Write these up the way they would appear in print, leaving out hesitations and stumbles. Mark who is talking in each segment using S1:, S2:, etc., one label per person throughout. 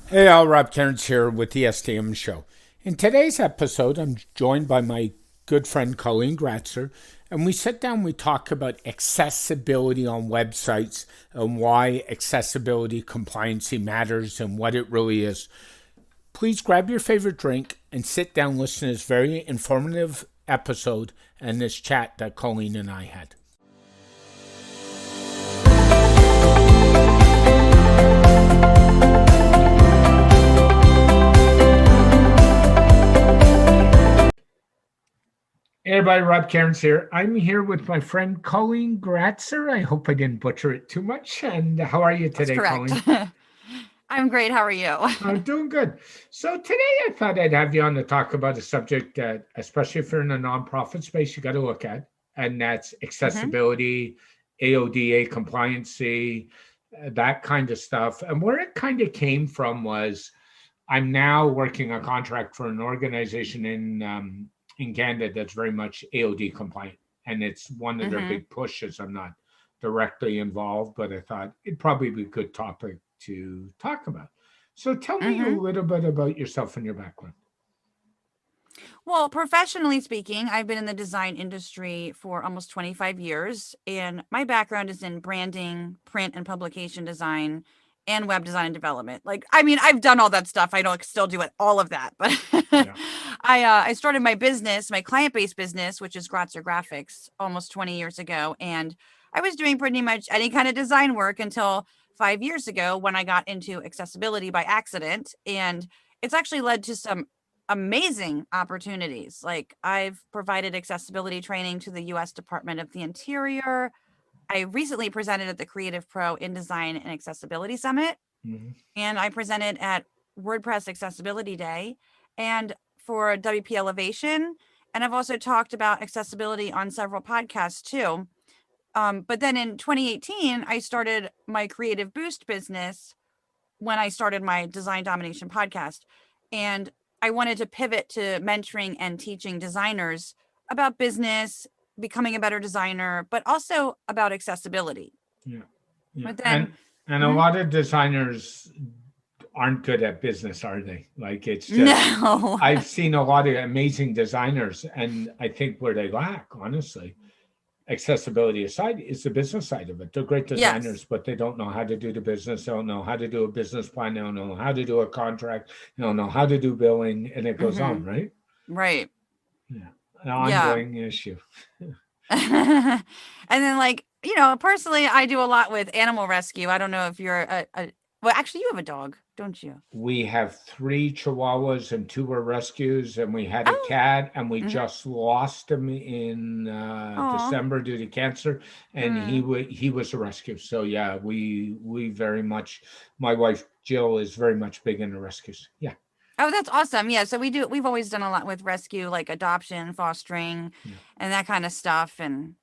S1: Hey, all, Rob Cairns here with the STM Show. In today's episode, I'm joined by my good friend Colleen Gratzer, and we sit down, we talk about accessibility on websites and why accessibility compliancy matters and what it really is. Please grab your favorite drink and sit down, listen to this very informative episode and this chat that Colleen and I had. Hey everybody, Rob Cairns here. I'm here with my friend Colleen Gratzer. I hope I didn't butcher it too much. And how are you today,
S2: That's correct.
S1: Colleen?
S2: I'm great. How are you?
S1: I'm doing good. So today I thought I'd have you on to talk about a subject that, especially if you're in a nonprofit space, you got to look at, and that's accessibility, AODA compliancy, that kind of stuff. And where it kind of came from was I'm now working a contract for an organization in Canada that's very much AOD compliant, and it's one of their big pushes. I'm not directly involved, but I thought it'd probably be a good topic to talk about. So tell me a little bit about yourself and your background.
S2: Well, professionally speaking, I've been in the design industry for almost 25 years, and my background is in branding, print and publication design, and web design and development. I've done all that stuff. I don't still do it, all of that, but I started my business, my client-based business, which is Gratzer Graphics, almost 20 years ago, and I was doing pretty much any kind of design work until 5 years ago when I got into accessibility by accident, and it's actually led to some amazing opportunities. Like I've provided accessibility training to the US Department of the Interior. I recently presented at the Creative Pro InDesign and Accessibility Summit, and I presented at WordPress Accessibility Day and for WP Elevation. And I've also talked about accessibility on several podcasts too. But then in 2018, I started my Creative Boost business when I started my Design Domination podcast. And I wanted to pivot to mentoring and teaching designers about business, becoming a better designer, but also about accessibility.
S1: Yeah.
S2: But then,
S1: and a lot of designers aren't good at business, are they? Like it's just
S2: no.
S1: I've seen a lot of amazing designers, and I think where they lack, honestly, accessibility aside, is the business side of it. They're great designers,
S2: Yes.
S1: but they don't know how to do the business. They don't know how to do a business plan. They don't know how to do a contract. They don't know how to do billing, and it goes on, right?
S2: Right.
S1: Yeah, an ongoing issue.
S2: And then, personally, I do a lot with animal rescue. I don't know if you're well, actually, you have a dog, don't you?
S1: We have 3 Chihuahuas and 2 were rescues, and we had a cat, and we just lost him in December due to cancer, and he was a rescue. So yeah, we very much. My wife Jill is very much big into rescues. Yeah.
S2: Oh, that's awesome. Yeah, so we've always done a lot with rescue, like adoption, fostering, and that kind of stuff. And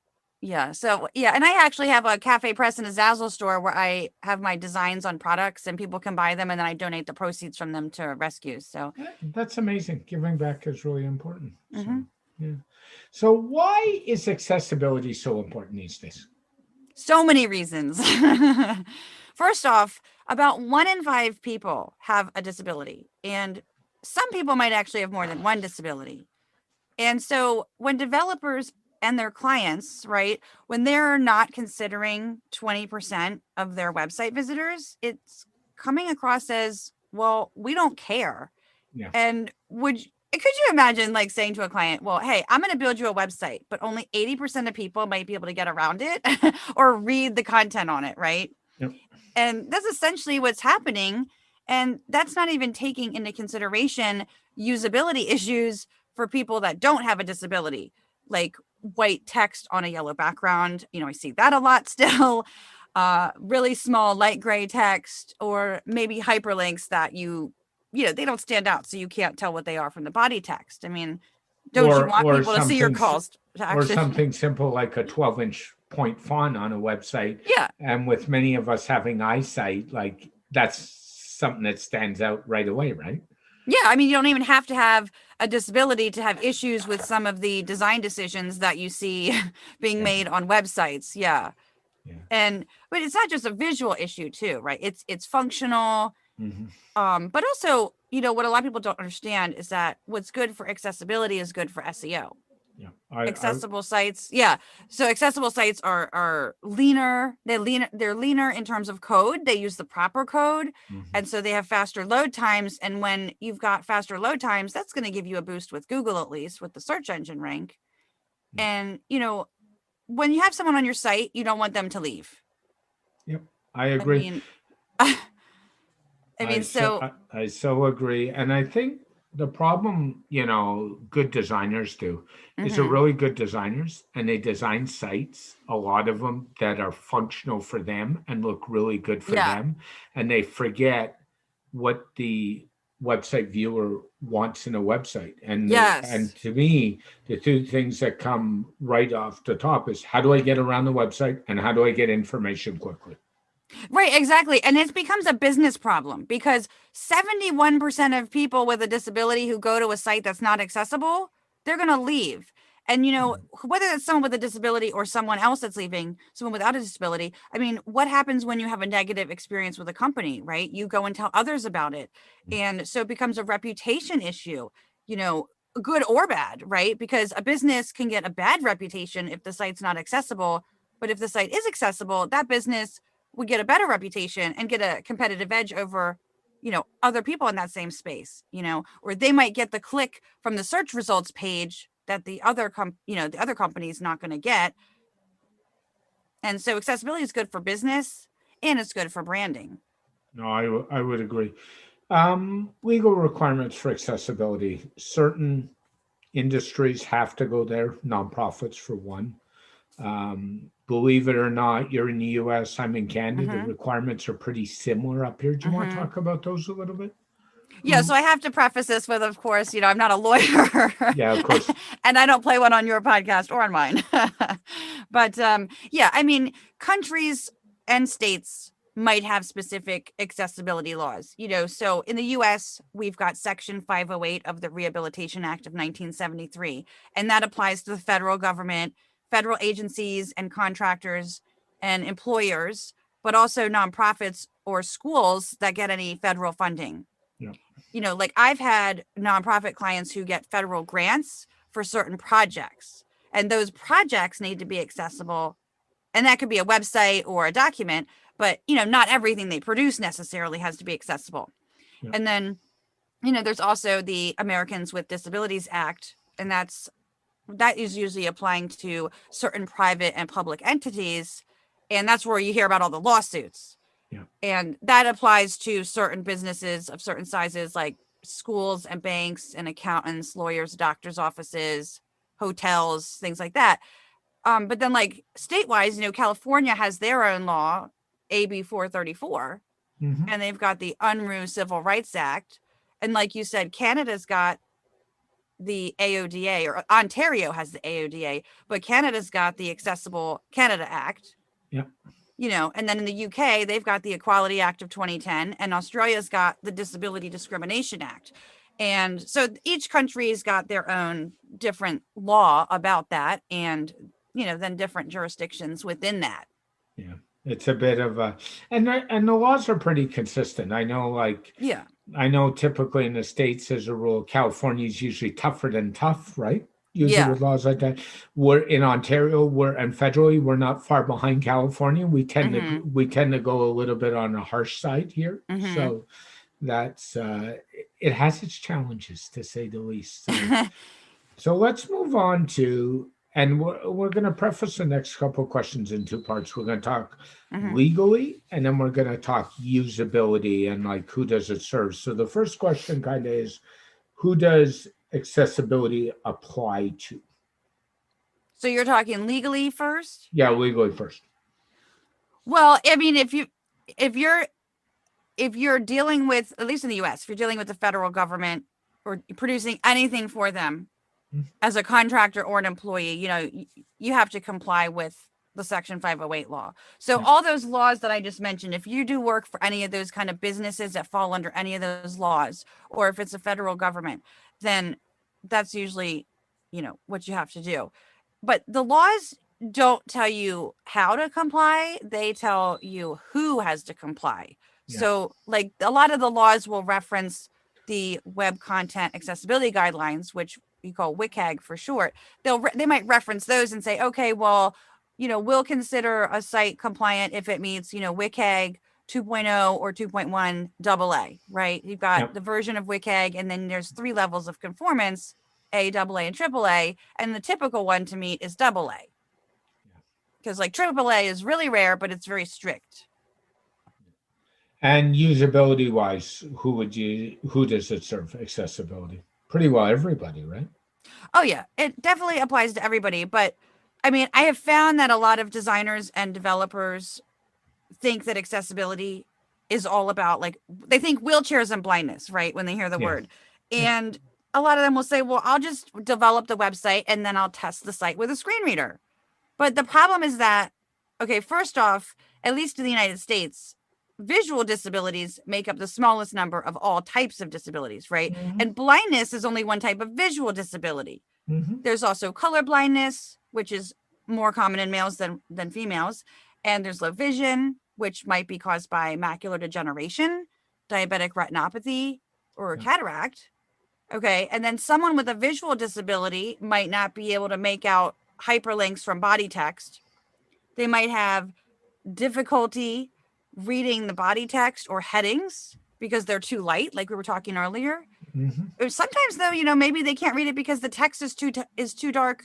S2: and I actually have a Cafe Press and a Zazzle store where I have my designs on products and people can buy them, and then I donate the proceeds from them to rescues. So
S1: that's amazing. Giving back is really important. So, yeah. So why is accessibility so important these days?
S2: So many reasons. First off, about 1 in 5 people have a disability, and some people might actually have more than one disability. And so when developers and their clients, right, when they're not considering 20% of their website visitors, it's coming across as, well, we don't care.
S1: Yeah.
S2: And could you imagine like saying to a client, well, hey, I'm going to build you a website, but only 80% of people might be able to get around it or read the content on it, right?
S1: Yep.
S2: And that's essentially what's happening. And that's not even taking into consideration usability issues for people that don't have a disability, like white text on a yellow background. I see that a lot still. Really small light gray text, or maybe hyperlinks that they don't stand out, so you can't tell what they are from the body text. I mean, don't you want people to see your calls to action?
S1: Or something simple like a 12-inch point font on a website.
S2: Yeah.
S1: And with many of us having eyesight, like that's something that stands out right away, right?
S2: Yeah, I mean, you don't even have to have a disability to have issues with some of the design decisions that you see being made on websites. Yeah. But it's not just a visual issue too, right? It's functional,
S1: Mhm.
S2: But also, what a lot of people don't understand is that what's good for accessibility is good for SEO.
S1: Yeah.
S2: Accessible sites, yeah. So accessible sites are leaner. They're leaner in terms of code. They use the proper code,
S1: Mhm.
S2: and so they have faster load times. And when you've got faster load times, that's going to give you a boost with Google, at least with the search engine rank.
S1: Yeah.
S2: And when you have someone on your site, you don't want them to leave.
S1: Yep. I
S2: I
S1: agree.
S2: mean,
S1: I so
S2: so.
S1: I so agree. And I think the problem, good designers do is they're
S2: Mhm.
S1: really good designers and they design sites, a lot of them that are functional for them and look really good for
S2: Yeah.
S1: them. And they forget what the website viewer wants in a website. And
S2: Yes.
S1: to me, the two things that come right off the top is how do I get around the website and how do I get information quickly?
S2: Right, exactly. And it becomes a business problem because 71% of people with a disability who go to a site that's not accessible, they're going to leave. And, whether it's someone with a disability or someone else that's leaving, someone without a disability, I mean, what happens when you have a negative experience with a company, right? You go and tell others about it. And so it becomes a reputation issue, you know, good or bad, right? Because a business can get a bad reputation if the site's not accessible. But if the site is accessible, that business would get a better reputation and get a competitive edge over other people in that same space, or they might get the click from the search results page that the other the other company is not going to get. And so accessibility is good for business and it's good for branding.
S1: No, I would agree. Legal requirements for accessibility. Certain industries have to go there, nonprofits for one. Believe it or not, you're in the US, I'm in Canada. The
S2: Hmm.
S1: requirements are pretty similar up here. Do you want to
S2: Hmm.
S1: talk about those a little bit?
S2: Yeah, so I have to preface this with, of course, I'm not a lawyer,
S1: Yeah, of course.
S2: and I don't play one on your podcast or on mine. But yeah, I mean, countries and states might have specific accessibility laws. So in the US, we've got Section 508 of the Rehabilitation Act of 1973, and that applies to the federal government, federal agencies and contractors and employers, but also nonprofits or schools that get any federal funding.
S1: Yeah.
S2: Like I've had nonprofit clients who get federal grants for certain projects, and those projects need to be accessible. And that could be a website or a document, but not everything they produce necessarily has to be accessible.
S1: Yeah.
S2: And then, there's also the Americans with Disabilities Act, and that is usually applying to certain private and public entities. And that's where you hear about all the lawsuits.
S1: Yeah.
S2: And that applies to certain businesses of certain sizes, like schools and banks and accountants, lawyers, doctors' offices, hotels, things like that. But then, like state-wise, California has their own law, AB 434,
S1: Hmm.
S2: and they've got the Unruh Civil Rights Act. And like you said, Canada's got the AODA, or Ontario has the AODA, but Canada's got the Accessible Canada Act.
S1: Yeah.
S2: And then in the UK, they've got the Equality Act of 2010, and Australia's got the Disability Discrimination Act. And so each country's got their own different law about that, and, then different jurisdictions within that.
S1: Yeah. It's a bit of a, and the laws are pretty consistent.
S2: Yeah.
S1: I know typically in the States, as a rule, California is usually tougher than tough, right? Usually
S2: Yeah.
S1: with laws like that. We're in Ontario, and federally, we're not far behind California.
S2: Mm-hmm.
S1: We tend to go a little bit on the harsh side here.
S2: Mm-hmm.
S1: So that's it has its challenges to say the least. So let's move on to, and we're going to preface the next couple of questions in two parts. We're going to talk
S2: Mm-hmm.
S1: legally, and then we're going to talk usability and like who does it serve. So the first question kind of is, who does accessibility apply to?
S2: So you're talking legally first?
S1: Yeah, legally first.
S2: Well, I mean, if you're if you're dealing with, at least in the US, if you're dealing with the federal government or producing anything for them
S1: Mhm.
S2: as a contractor or an employee, you have to comply with the Section 508 law. So
S1: Yeah.
S2: all those laws that I just mentioned, if you do work for any of those kind of businesses that fall under any of those laws, or if it's a federal government, then that's usually, what you have to do. But the laws don't tell you how to comply, they tell you who has to comply.
S1: Yeah.
S2: So like a lot of the laws will reference the Web Content Accessibility Guidelines, which we call WCAG for short. They might reference those and say, okay, well, we'll consider a site compliant if it meets, WCAG 2.0 or 2.1 AA, right? You've got
S1: Yep.
S2: the version of WCAG, and then there's 3 levels of conformance, A, AA, and AAA. And the typical one to meet is AA. Because like AAA is really rare, but it's very strict.
S1: And usability wise, who does it serve accessibility? Pretty well everybody, right?
S2: Oh yeah, it definitely applies to everybody. But I mean, I have found that a lot of designers and developers think that accessibility is all about, like, they think wheelchairs and blindness, right? When they hear the
S1: Yeah.
S2: word. And a lot of them will say, well, I'll just develop the website and then I'll test the site with a screen reader. But the problem is that, okay, first off, at least in the United States, visual disabilities make up the smallest number of all types of disabilities, right?
S1: Mm-hmm.
S2: And blindness is only one type of visual disability.
S1: Mm-hmm.
S2: There's also color blindness, which is more common in males than females. And there's low vision, which might be caused by macular degeneration, diabetic retinopathy, or cataract. Okay. And then someone with a visual disability might not be able to make out hyperlinks from body text. They might have difficulty reading the body text or headings because they're too light, like we were talking earlier.
S1: Mm-hmm.
S2: Or sometimes though, maybe they can't read it because the text is too dark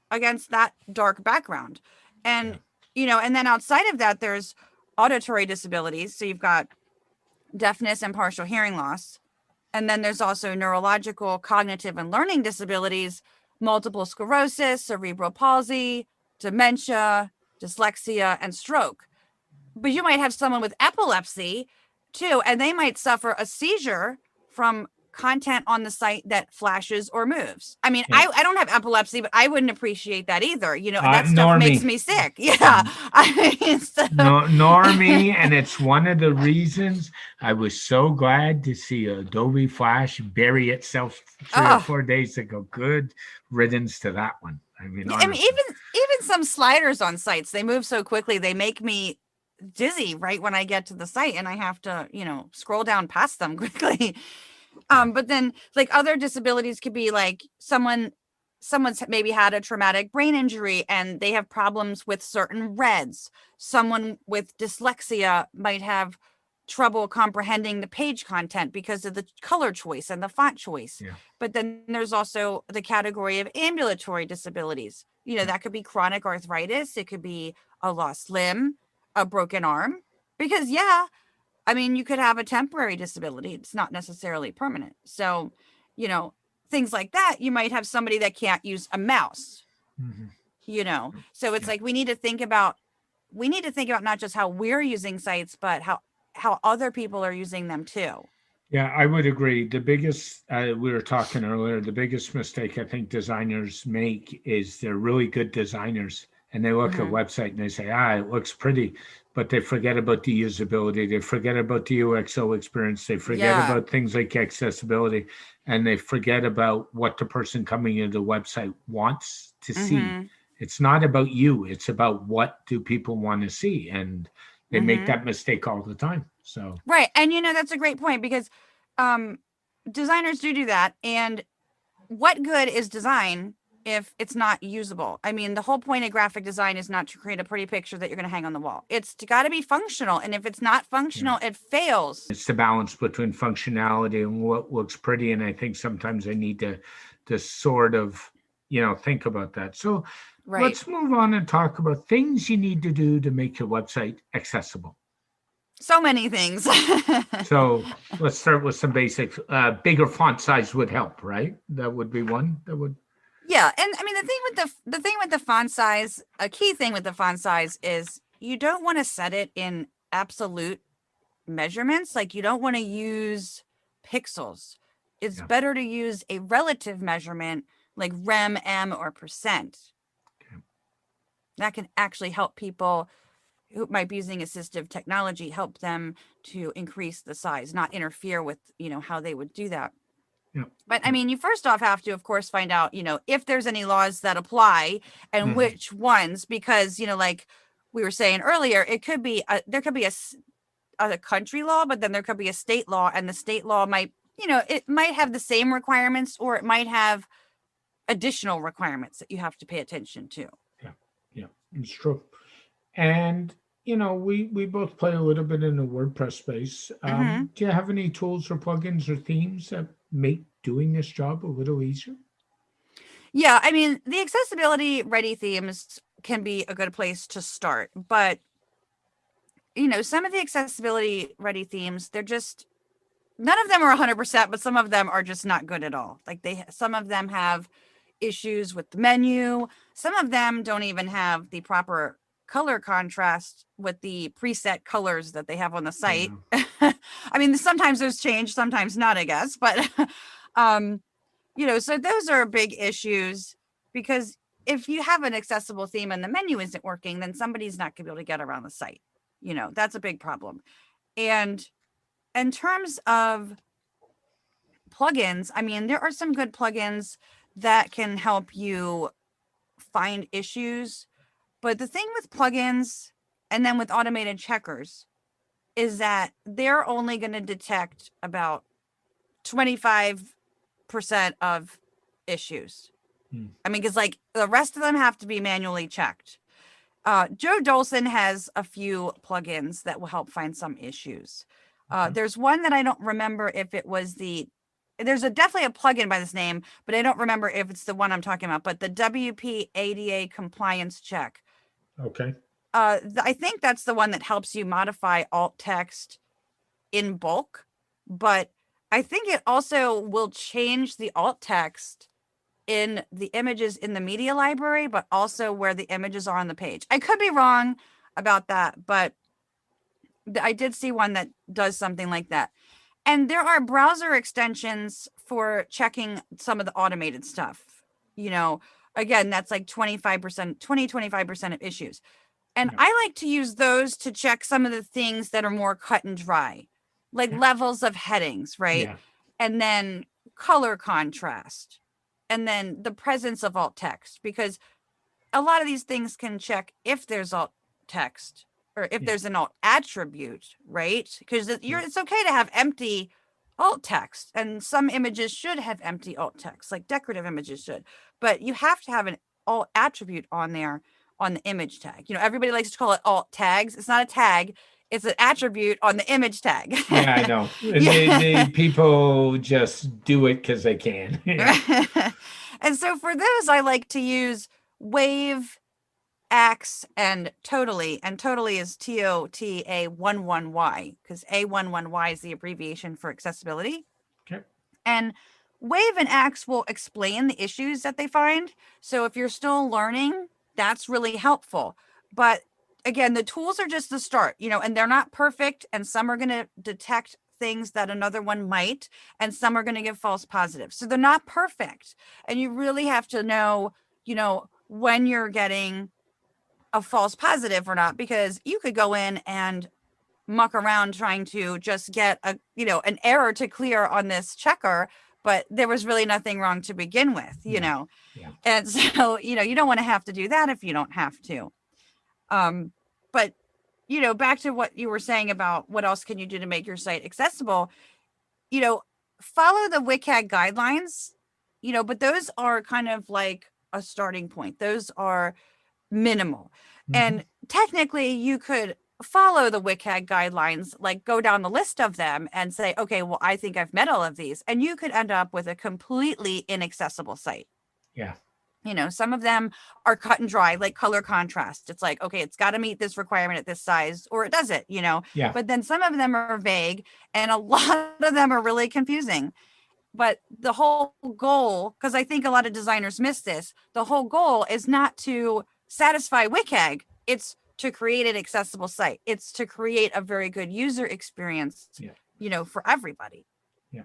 S2: against that dark background. And and then outside of that, there's auditory disabilities. So you've got deafness and partial hearing loss. And then there's also neurological, cognitive, and learning disabilities, multiple sclerosis, cerebral palsy, dementia, dyslexia, and stroke. But you might have someone with epilepsy too, and they might suffer a seizure from content on the site that flashes or moves. I mean, I don't have epilepsy, but I wouldn't appreciate that either. That stuff makes me sick. Yeah. I mean,
S1: Nor me. And it's one of the reasons I was so glad to see Adobe Flash bury itself 3 or 4 days ago. Good riddance to that one. I mean,
S2: even some sliders on sites, they move so quickly, they make me dizzy right when I get to the site and I have to, scroll down past them quickly. But then like other disabilities could be like someone's maybe had a traumatic brain injury and they have problems with certain reds. Someone with dyslexia might have trouble comprehending the page content because of the color choice and the font choice. But then there's also the category of ambulatory disabilities. That could be chronic arthritis. It could be a lost limb, a broken arm, because I mean, you could have a temporary disability. It's not necessarily permanent. So, things like that, you might have somebody that can't use a mouse, so it's like, we need to think about not just how we're using sites, but how other people are using them too.
S1: Yeah, I would agree. The biggest, we were talking earlier, the biggest mistake I think designers make is they're really good designers and they look at a website and they say, it looks pretty, but they forget about the usability. They forget about the UXO experience. They forget about things like accessibility, and they forget about what the person coming into the website wants to see. It's not about you. It's about what do people want to see. And they make that mistake all the time. So
S2: right. And that's a great point, because designers do that. And what good is design if it's not usable? I mean, the whole point of graphic design is not to create a pretty picture that you're going to hang on the wall. It's got to be functional. And if it's not functional, it fails.
S1: It's the balance between functionality and what looks pretty. And I think sometimes I need to sort of, think about that. So let's move on and talk about things you need to do to make your website accessible.
S2: So many things.
S1: So let's start with some basics. Bigger font size would help, right? That would be one that would.
S2: Yeah, and I mean, the thing with the font size, a key thing with the font size is you don't want to set it in absolute measurements. Like, you don't want to use pixels. It's better to use a relative measurement like rem, m, or percent. That can actually help people who might be using assistive technology, help them to increase the size, not interfere with, how they would do that. But I mean, you first off have to, of course, find out, if there's any laws that apply and which ones, because, like we were saying earlier, it could be, there could be a a country law, but then there could be a state law, and the state law might, it might have the same requirements, or it might have additional requirements that you have to pay attention to.
S1: Yeah, it's true. And we both play a little bit in the WordPress space. Do you have any tools or plugins or themes that make doing this job a little easier?
S2: Yeah, I mean, the accessibility ready themes can be a good place to start, but some of the accessibility ready themes, they're just, none of them are 100%, but some of them are just not good at all. Like some of them have issues with the menu. Some of them don't even have the proper color contrast with the preset colors that they have on the site.
S1: Yeah.
S2: I mean, sometimes those change, sometimes not, I guess, but so those are big issues, because if you have an accessible theme and the menu isn't working, then somebody's not going to be able to get around the site. That's a big problem. And in terms of plugins, I mean, there are some good plugins that can help you find issues. But the thing with plugins and then with automated checkers is that they're only going to detect about 25% of issues. I mean, because like the rest of them have to be manually checked. Joe Dolson has a few plugins that will help find some issues. There's one that I don't remember if it was there's definitely a plugin by this name, but I don't remember if it's the one I'm talking about, but the WP ADA compliance check.
S1: Okay.
S2: I think that's the one that helps you modify alt text in bulk, but I think it also will change the alt text in the images in the media library, but also where the images are on the page. I could be wrong about that, but I did see one that does something like that. And there are browser extensions for checking some of the automated stuff. Again, that's like 25% of issues. And I like to use those to check some of the things that are more cut and dry, like levels of headings, right?
S1: Yeah.
S2: And then color contrast, and then the presence of alt text, because a lot of these things can check if there's alt text or if there's an alt attribute, right? Because it's okay to have empty alt text, and some images should have empty alt text, like decorative images should, but you have to have an alt attribute on there on the image tag. Everybody likes to call it alt tags. It's not a tag. It's an attribute on the image tag.
S1: Yeah, I know. The people just do it because they can.
S2: And so for those, I like to use Wave, Axe, and Totally. And Totally is TOTA11Y, because A11Y is the abbreviation for accessibility.
S1: Okay.
S2: And Wave and Axe will explain the issues that they find. So if you're still learning, that's really helpful. But again, the tools are just the start, and they're not perfect. And some are going to detect things that another one might, and some are going to give false positives. So they're not perfect. And you really have to know, when you're getting a false positive or not, because you could go in and muck around trying to just get an error to clear on this checker, but there was really nothing wrong to begin with,
S1: Yeah.
S2: And so, you don't want to have to do that if you don't have to. But, back to what you were saying about what else can you do to make your site accessible, follow the WCAG guidelines, but those are kind of like a starting point. Those are minimal. And technically you could follow the WCAG guidelines, like go down the list of them and say, okay, well, I think I've met all of these. And you could end up with a completely inaccessible site.
S1: Yeah.
S2: Some of them are cut and dry, like color contrast. It's like, okay, it's got to meet this requirement at this size, or it doesn't,
S1: Yeah.
S2: But then some of them are vague, and a lot of them are really confusing. But the whole goal, because I think a lot of designers miss this, the whole goal is not to satisfy WCAG. It's to create an accessible site. It's to create a very good user experience, for everybody.
S1: Yeah.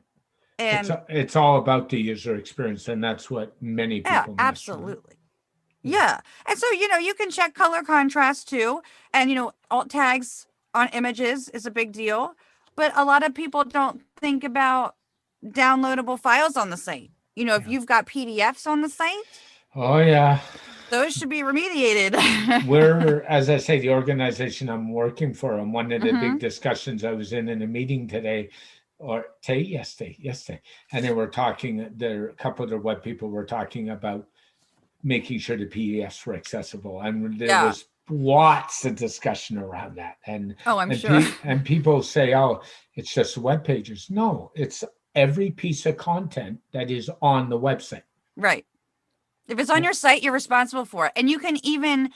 S2: And
S1: it's all about the user experience, and that's what many people miss.
S2: Absolutely. Yeah. And so, you can check color contrast too. And, alt tags on images is a big deal. But a lot of people don't think about downloadable files on the site. If you've got PDFs on the site.
S1: Oh, yeah.
S2: Those should be remediated.
S1: We're, as I say, the organization I'm working for, and one of the
S2: Mm-hmm.
S1: big discussions I was in a meeting today, or yesterday, and they were talking, there, a couple of the web people were talking about making sure the PDFs were accessible. And there
S2: Yeah.
S1: was lots of discussion around that.
S2: Oh, I'm sure.
S1: And people say, oh, it's just web pages. No, it's every piece of content that is on the website.
S2: Right. If it's on your site, you're responsible for it. And you can even,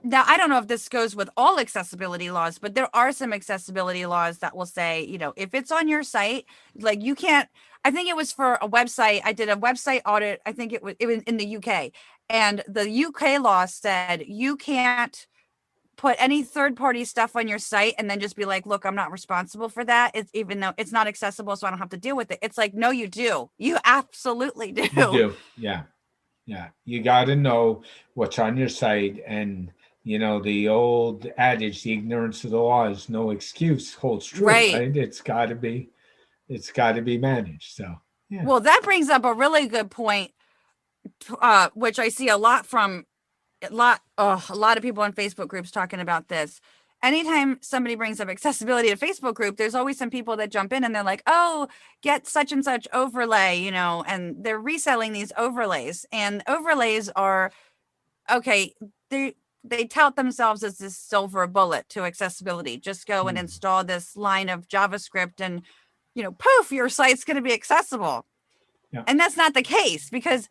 S2: now, I don't know if this goes with all accessibility laws, but there are some accessibility laws that will say, if it's on your site, like you can't, I think it was for a website. I did a website audit. I think it was in the UK, and the UK law said you can't put any third-party stuff on your site and then just be like, look, I'm not responsible for that. It's, even though it's not accessible, so I don't have to deal with it. It's like, no, you do. You absolutely do.
S1: You do. Yeah. Yeah. You got to know what's on your site. And, the old adage, the ignorance of the law is no excuse, holds true, right? It's got to be managed. So, yeah.
S2: Well, that brings up a really good point, which I see a lot from a lot of people on Facebook groups talking about this. Anytime somebody brings up accessibility to Facebook group, there's always some people that jump in and they're like, oh, get such and such overlay, and they're reselling these overlays. And overlays are, okay, they tout themselves as this silver bullet to accessibility. Just go and install this line of JavaScript and, poof, your site's going to be accessible. Yeah. And that's not the case, because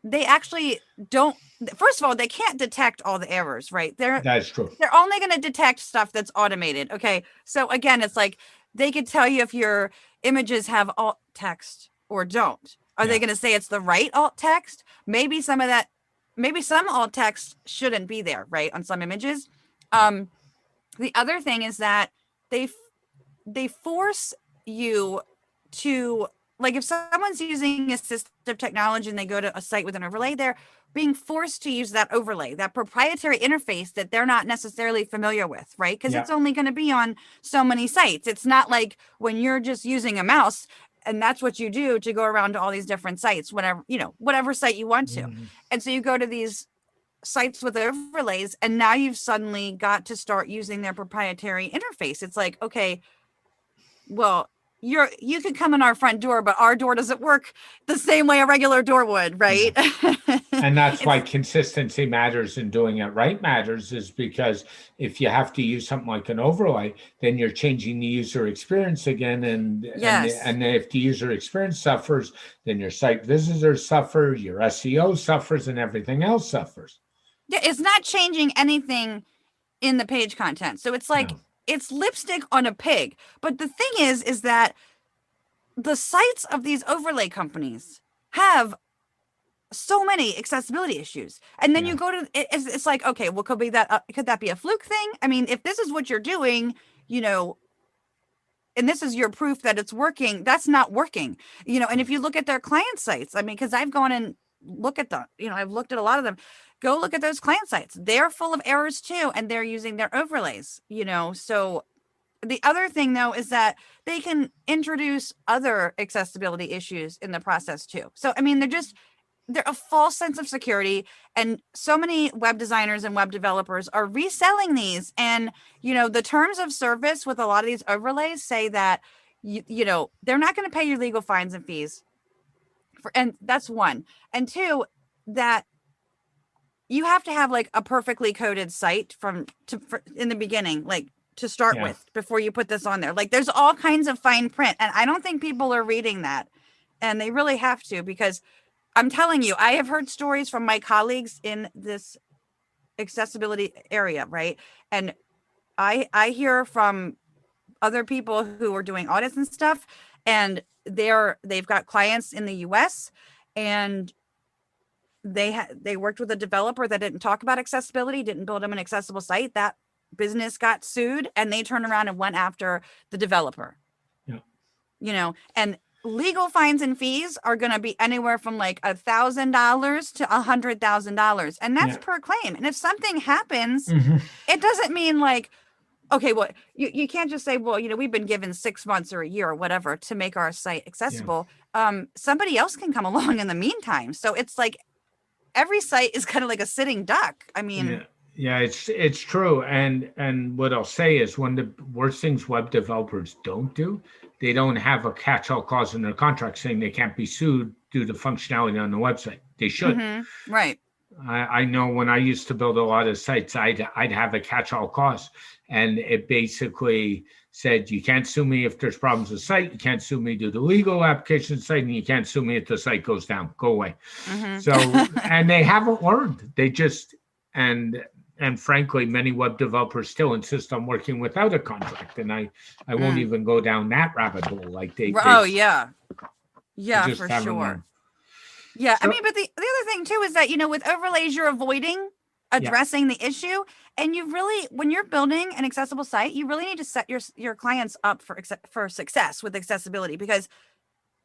S2: they actually don't. First of all, they can't detect all the errors, right?
S1: That's true.
S2: They're only going to detect stuff that's automated. Okay. So again, it's like they could tell you if your images have alt text or don't. Are they going to say it's the right alt text? Maybe some alt text shouldn't be there, right? On some images. The other thing is that they force you to, like, if someone's using assistive technology and they go to a site with an overlay, they're being forced to use that overlay, that proprietary interface that they're not necessarily familiar with, right? Because it's only going to be on so many sites. It's not like when you're just using a mouse and that's what you do to go around to all these different sites, whatever site you want to. Mm-hmm. And so you go to these sites with overlays, and now you've suddenly got to start using their proprietary interface. It's like, okay, well, you could come in our front door, but our door doesn't work the same way a regular door would, right?
S1: Yeah. And that's why consistency matters, and doing it right matters, is because if you have to use something like an overlay, then you're changing the user experience again. And if the user experience suffers, then your site visitors suffer, your SEO suffers, and everything else suffers.
S2: Yeah, it's not changing anything in the page content. So it's like, it's lipstick on a pig. But the thing is that the sites of these overlay companies have so many accessibility issues. And then you go to, it's like, okay, well, could that be a fluke thing? I mean, if this is what you're doing, and this is your proof that it's working, that's not working, and if you look at their client sites, I mean, because I've gone and look at them, I've looked at a lot of them. Go look at those client sites. They're full of errors too, and they're using their overlays, So the other thing, though, is that they can introduce other accessibility issues in the process too. So, I mean, they're a false sense of security, and so many web designers and web developers are reselling these. And, the terms of service with a lot of these overlays say that, they're not going to pay your legal fines and fees. And that's one. And two, that you have to have like a perfectly coded site in the beginning, like to start with, before you put this on there. Like, there's all kinds of fine print, and I don't think people are reading that, and they really have to, because I'm telling you, I have heard stories from my colleagues in this accessibility area, right? And I hear from other people who are doing audits and stuff, and they've got clients in the US, and they worked with a developer that didn't talk about accessibility, didn't build them an accessible site. That business got sued, and they turned around and went after the developer. Yeah. And legal fines and fees are going to be anywhere from like $1,000 to $100,000, and that's per claim. And if something happens, it doesn't mean like, okay, well, you can't just say, well, we've been given 6 months or a year or whatever to make our site accessible. Somebody else can come along in the meantime. So it's like, every site is kind of like a sitting duck. I
S1: Yeah.
S2: mean,
S1: Yeah, it's true. And what I'll say is one of the worst things web developers don't do, they don't have a catch-all clause in their contract saying they can't be sued due to functionality on the website. They should.
S2: right.
S1: I know when I used to build a lot of sites, I'd have a catch-all clause, and it basically said you can't sue me if there's problems with the site, you can't sue me due to legal application site, and you can't sue me if the site goes down. Go away. So, and they haven't learned. They just and frankly, many web developers still insist on working without a contract, and I won't even go down that rabbit hole. Like they
S2: Oh yeah, yeah,
S1: just
S2: for
S1: haven't
S2: sure.
S1: learned.
S2: Yeah, I
S1: So
S2: mean, but the other thing too is that, with overlays, you're avoiding
S1: yeah,
S2: addressing the issue, and you really, when you're building an accessible site, you really need to set your clients up for success with accessibility, because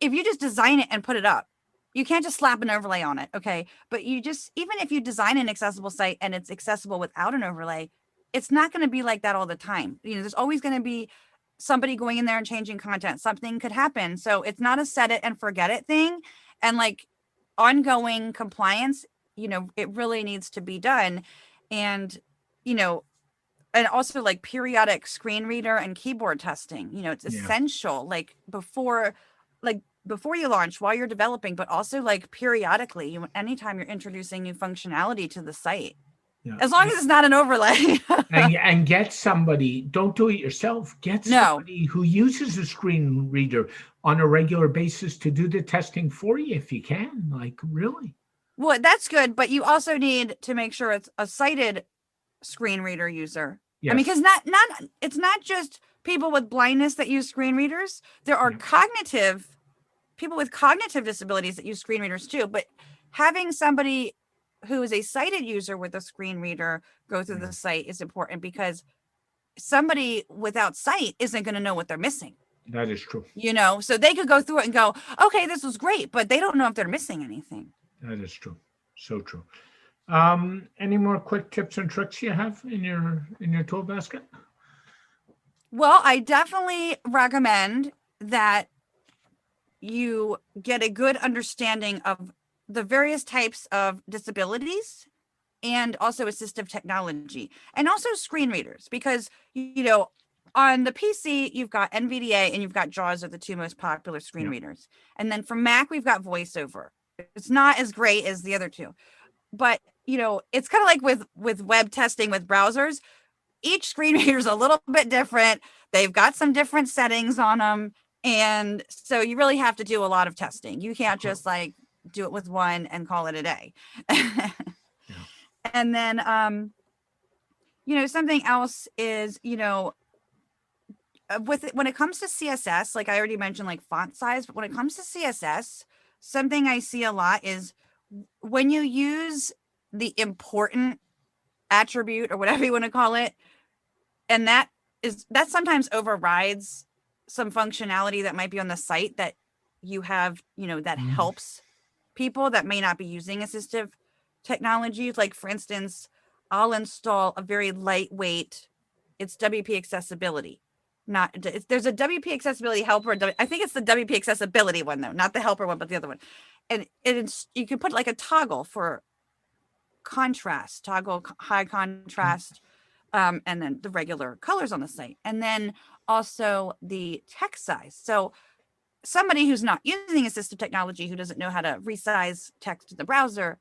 S2: if you just design it and put it up, you can't just slap an overlay on it, okay? But even if you design an accessible site and it's accessible without an overlay, it's not going to be like that all the time. There's always going to be somebody going in there and changing content. Something could happen. So it's not a set it and forget it thing. And like ongoing compliance, it really needs to be done. And, you know, and also like periodic screen reader and keyboard testing, it's
S1: yeah.
S2: essential, before you launch, while you're developing, but also like periodically, anytime you're introducing new functionality to the site,
S1: Yeah.
S2: as long as it's not an overlay.
S1: And get somebody, don't do it yourself. Get
S2: No.
S1: somebody who uses a screen reader on a regular basis to do the testing for you if you can. Like, really?
S2: Well, that's good, but you also need to make sure it's a sighted screen reader user.
S1: Yes.
S2: I mean, because it's not just people with blindness that use screen readers. There are people with cognitive disabilities that use screen readers too, but having somebody who is a sighted user with a screen reader go through the site is important, because somebody without sight isn't going to know what they're missing.
S1: That is true.
S2: So they could go through it and go, okay, this was great, but they don't know if they're missing anything.
S1: That is true. So true. Any more quick tips and tricks you have in your tool basket?
S2: Well, I definitely recommend that you get a good understanding of the various types of disabilities and also assistive technology and also screen readers, because, on the PC, you've got NVDA and you've got JAWS are the two most popular screen readers. And then for Mac, we've got VoiceOver. It's not as great as the other two, but it's kind of like with web testing with browsers. Each screen reader is a little bit different. They've got some different settings on them. And so you really have to do a lot of testing. You can't just like do it with one and call it a day. And then, something else is, when it comes to CSS, like I already mentioned, like font size, but when it comes to CSS, something I see a lot is when you use the important attribute or whatever you want to call it, and that sometimes overrides some functionality that might be on the site that you have, that helps people that may not be using assistive technology. Like, for instance, I'll install a very lightweight, it's WP accessibility. There's a WP accessibility helper. I think it's the WP accessibility one though, not the helper one, but the other one. And you can put like a toggle for contrast, high contrast, and then the regular colors on the site, and then also the text size. So somebody who's not using assistive technology, who doesn't know how to resize text in the browser,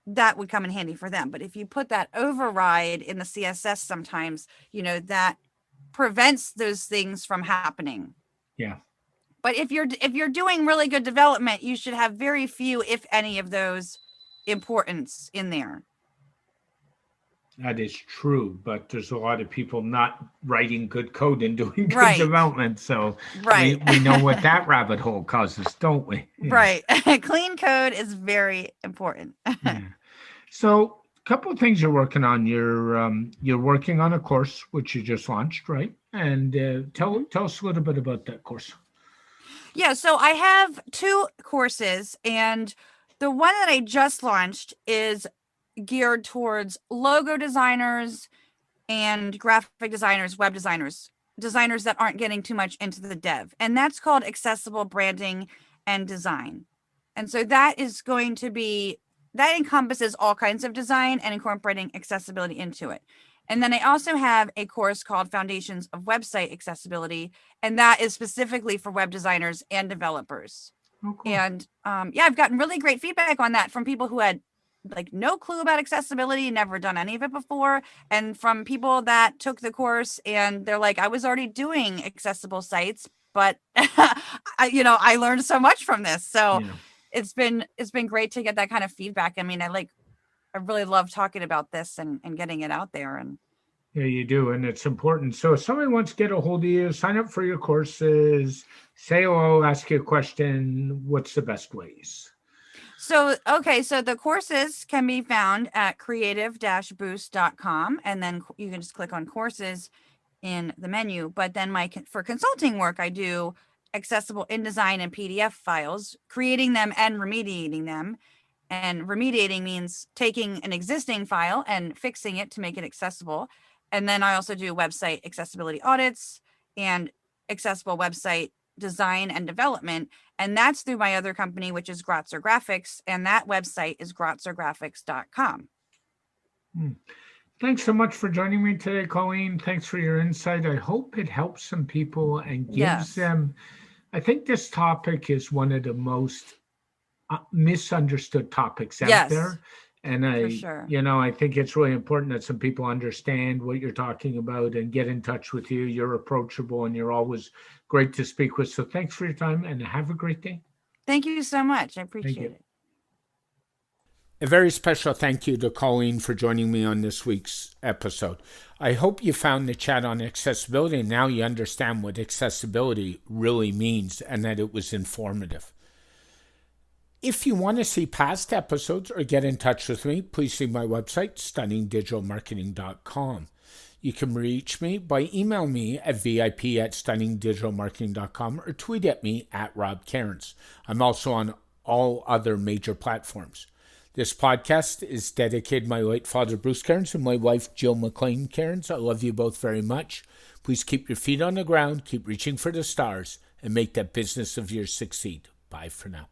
S2: that would come in handy for them. But if you put that override in the CSS, sometimes, that prevents those things from happening.
S1: Yeah.
S2: But if you're doing really good development, you should have very few, if any, of those importance in there.
S1: That is true, but there's a lot of people not writing good code and doing good development. So we know what that rabbit hole causes, don't we?
S2: Yeah. Right. Clean code is very important.
S1: Yeah. So a couple of things you're working on. You're working on a course, which you just launched, right? And tell us a little bit about that course.
S2: Yeah. So I have 2 courses, and the one that I just launched is geared towards logo designers and graphic designers, web designers that aren't getting too much into the dev. And that's called Accessible Branding and Design. And so that is going to be that encompasses all kinds of design and incorporating accessibility into it. And then I also have a course called Foundations of Website Accessibility, and that is specifically for web designers and developers.
S1: Oh, cool.
S2: And yeah, I've gotten really great feedback on that from people who had like no clue about accessibility, never done any of it before, and from people that took the course and they're like, I was already doing accessible sites, but I learned so much from this. So
S1: Yeah.
S2: it's been great to get that kind of feedback. I mean, I really love talking about this and getting it out there. And
S1: Yeah, you do, and it's important. So if somebody wants to get a hold of you, sign up for your courses, say hello, ask you a question, what's the best ways?
S2: so the courses can be found at creative-boost.com, and then you can just click on courses in the menu. But then for consulting work, I do accessible InDesign and PDF files, creating them and remediating them. And remediating means taking an existing file and fixing it to make it accessible. And then I also do website accessibility audits and accessible website design and development. And that's through my other company, which is Gratzer Graphics. And that website is gratzergraphics.com.
S1: Thanks so much for joining me today, Colleen. Thanks for your insight. I hope it helps some people and gives them. I think this topic is one of the most misunderstood topics out there. And
S2: for sure.
S1: I think it's really important that some people understand what you're talking about and get in touch with you. You're approachable and you're always great to speak with. So thanks for your time and have a great day.
S2: Thank you so much. I appreciate it.
S3: A very special thank you to Colleen for joining me on this week's episode. I hope you found the chat on accessibility and now you understand what accessibility really means and that it was informative. If you want to see past episodes or get in touch with me, please see my website, stunningdigitalmarketing.com. You can reach me by email me at vip@stunningdigitalmarketing.com or tweet at me at Rob Cairns. I'm also on all other major platforms. This podcast is dedicated to my late father, Bruce Cairns, and my wife, Jill McLean Cairns. I love you both very much. Please keep your feet on the ground, keep reaching for the stars, and make that business of yours succeed. Bye for now.